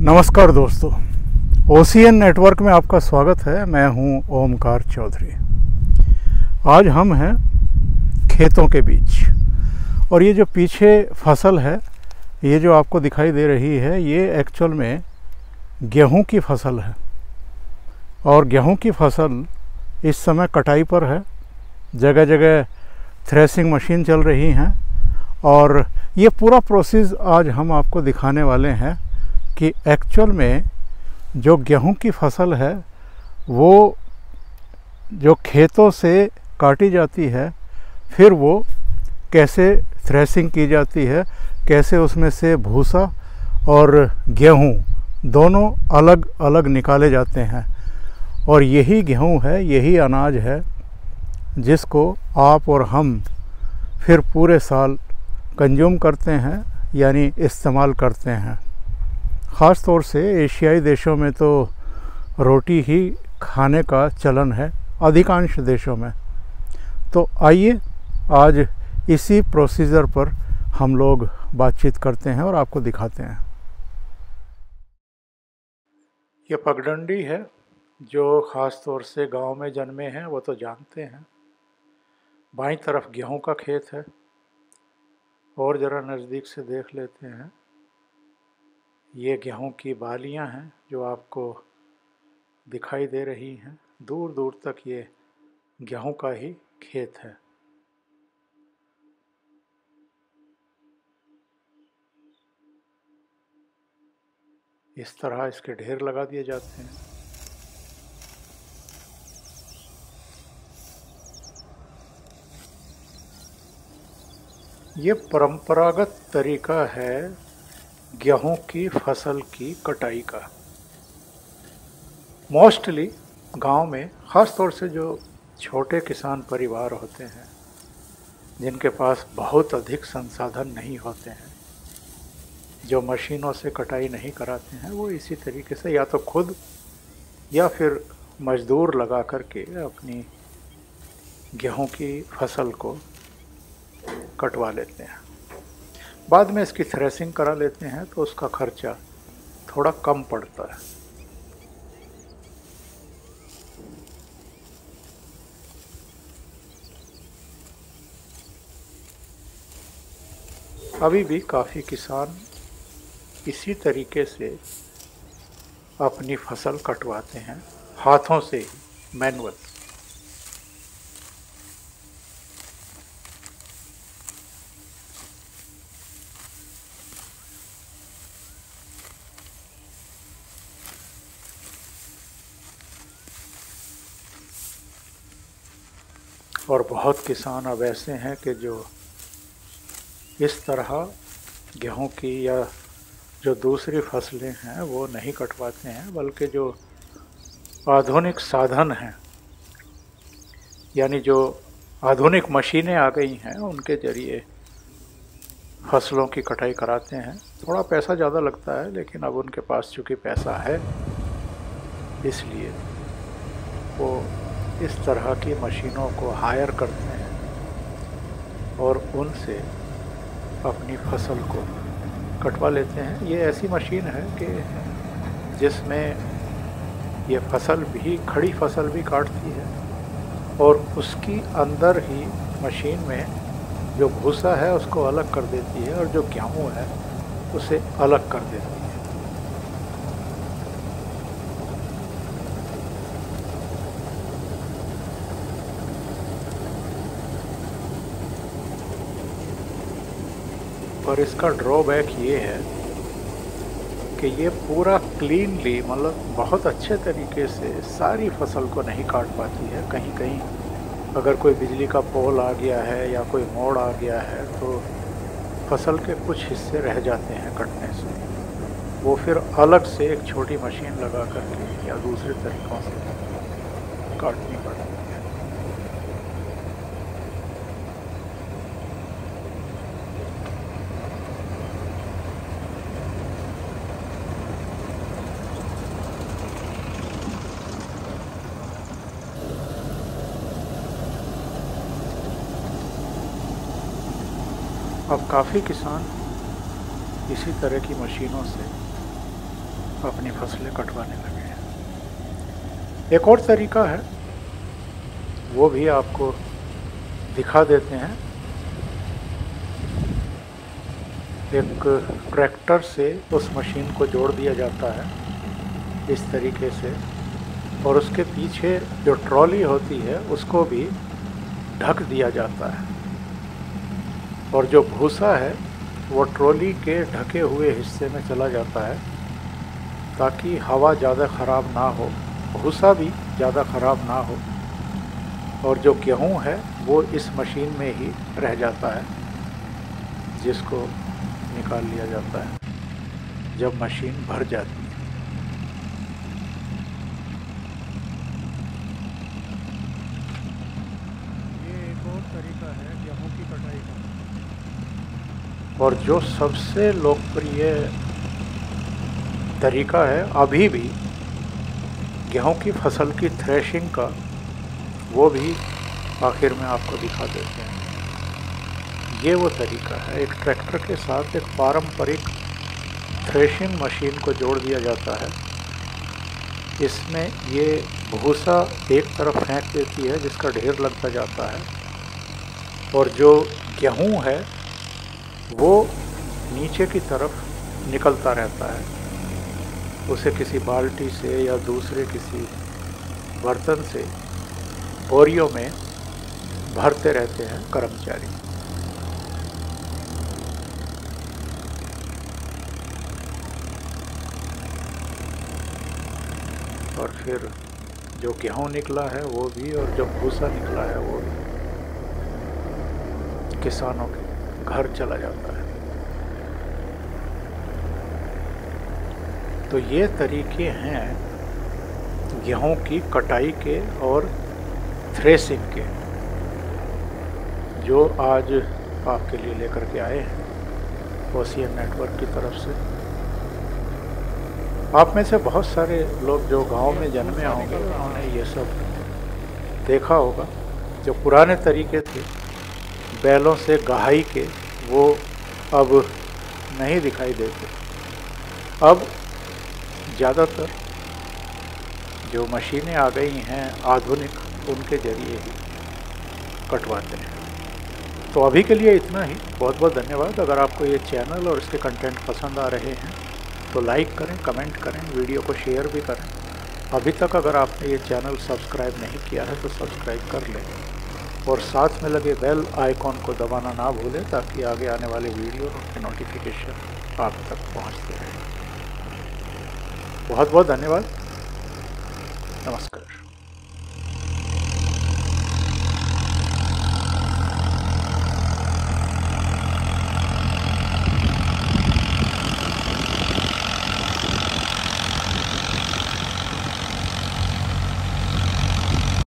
नमस्कार दोस्तों, OCN network में आपका स्वागत है। मैं हूं ओमकार चौधरी। आज हम हैं खेतों के बीच और ये जो पीछे फसल है, ये जो आपको दिखाई दे रही है, ये एक्चुअल में गेहूं की फसल है। और गेहूं की फसल इस समय कटाई पर है। जगह जगह थ्रेसिंग मशीन चल रही हैं और ये पूरा प्रोसेस आज हम आपको दिखाने वाले हैं कि एक्चुअल में जो गेहूं की फसल है वो जो खेतों से काटी जाती है, फिर वो कैसे थ्रेसिंग की जाती है, कैसे उसमें से भूसा और गेहूं दोनों अलग अलग निकाले जाते हैं। और यही गेहूं है, यही अनाज है जिसको आप और हम फिर पूरे साल कंज्यूम करते हैं, यानी इस्तेमाल करते हैं। ख़ास तौर से एशियाई देशों में तो रोटी ही खाने का चलन है, अधिकांश देशों में। तो आइए आज इसी प्रोसीजर पर हम लोग बातचीत करते हैं और आपको दिखाते हैं। ये पगडंडी है, जो ख़ास तौर से गांव में जन्मे हैं वो तो जानते हैं। बाईं तरफ गेहूं का खेत है और ज़रा नज़दीक से देख लेते हैं। ये गेहूं की बालियां हैं जो आपको दिखाई दे रही हैं। दूर दूर तक ये गेहूं का ही खेत है। इस तरह इसके ढेर लगा दिए जाते हैं। ये परंपरागत तरीका है गेहूं की फसल की कटाई का। मोस्टली गांव में, ख़ास तौर से जो छोटे किसान परिवार होते हैं, जिनके पास बहुत अधिक संसाधन नहीं होते हैं, जो मशीनों से कटाई नहीं कराते हैं, वो इसी तरीके से या तो खुद या फिर मजदूर लगा करके अपनी गेहूं की फसल को कटवा लेते हैं। बाद में इसकी थ्रेसिंग करा लेते हैं तो उसका खर्चा थोड़ा कम पड़ता है। अभी भी काफ़ी किसान इसी तरीके से अपनी फसल कटवाते हैं, हाथों से ही, मैनुअल। और बहुत किसान अब ऐसे हैं कि जो इस तरह गेहूं की या जो दूसरी फसलें हैं वो नहीं कटवाते हैं, बल्कि जो आधुनिक साधन हैं, यानी जो आधुनिक मशीनें आ गई हैं, उनके ज़रिए फसलों की कटाई कराते हैं। थोड़ा पैसा ज़्यादा लगता है, लेकिन अब उनके पास चूँकि पैसा है, इसलिए वो इस तरह की मशीनों को हायर करते हैं और उनसे अपनी फसल को कटवा लेते हैं। ये ऐसी मशीन है कि जिसमें ये फसल भी, खड़ी फसल भी काटती है और उसकी अंदर ही मशीन में जो भूसा है उसको अलग कर देती है और जो गेहूँ है उसे अलग कर देती है। पर इसका ड्रॉबैक ये है कि ये पूरा क्लीनली, मतलब बहुत अच्छे तरीके से सारी फसल को नहीं काट पाती है। कहीं कहीं अगर कोई बिजली का पोल आ गया है या कोई मोड़ आ गया है तो फसल के कुछ हिस्से रह जाते हैं कटने से। वो फिर अलग से एक छोटी मशीन लगा करके या दूसरे तरीक़ों से काटनी पड़ती है। अब काफ़ी किसान इसी तरह की मशीनों से अपनी फसलें कटवाने लगे हैं। एक और तरीका है, वो भी आपको दिखा देते हैं। एक ट्रैक्टर से उस मशीन को जोड़ दिया जाता है इस तरीके से, और उसके पीछे जो ट्रॉली होती है उसको भी ढक दिया जाता है, और जो भूसा है वो ट्रॉली के ढके हुए हिस्से में चला जाता है ताकि हवा ज़्यादा ख़राब ना हो, भूसा भी ज़्यादा ख़राब ना हो, और जो गेहूँ है वो इस मशीन में ही रह जाता है, जिसको निकाल लिया जाता है जब मशीन भर जाती है। ये एक और तरीका है गेहूँ की कटाई का, और जो सबसे लोकप्रिय तरीका है अभी भी गेहूं की फसल की थ्रेशिंग का, वो भी आखिर में आपको दिखा देते हैं। ये वो तरीका है, एक ट्रैक्टर के साथ एक पारंपरिक थ्रेशिंग मशीन को जोड़ दिया जाता है। इसमें ये भूसा एक तरफ फेंक देती है जिसका ढेर लगता जाता है, और जो गेहूं है वो नीचे की तरफ निकलता रहता है। उसे किसी बाल्टी से या दूसरे किसी बर्तन से बोरियों में भरते रहते हैं कर्मचारी। और फिर जो गेहूं निकला है वो भी, और जो भूसा निकला है वो भी किसानों के घर चला जाता है। तो ये तरीके हैं गेहूं की कटाई के और थ्रेसिंग के, जो आज आपके लिए लेकर के आए हैं ओशियन नेटवर्क की तरफ से। आप में से बहुत सारे लोग जो गांव में जन्मे होंगे उन्होंने ये सब देखा होगा। जो पुराने तरीके थे बैलों से गहाई के, वो अब नहीं दिखाई देते। अब ज़्यादातर जो मशीनें आ गई हैं आधुनिक, उनके ज़रिए ही कटवाते हैं। तो अभी के लिए इतना ही। बहुत बहुत धन्यवाद। अगर आपको ये चैनल और इसके कंटेंट पसंद आ रहे हैं तो लाइक करें, कमेंट करें, वीडियो को शेयर भी करें। अभी तक अगर आपने ये चैनल सब्सक्राइब नहीं किया है तो सब्सक्राइब कर लें, और साथ में लगे बेल आइकॉन को दबाना ना भूलें ताकि आगे आने वाले वीडियो के नोटिफिकेशन आप तक पहुंचते रहें। बहुत बहुत धन्यवाद। नमस्कार।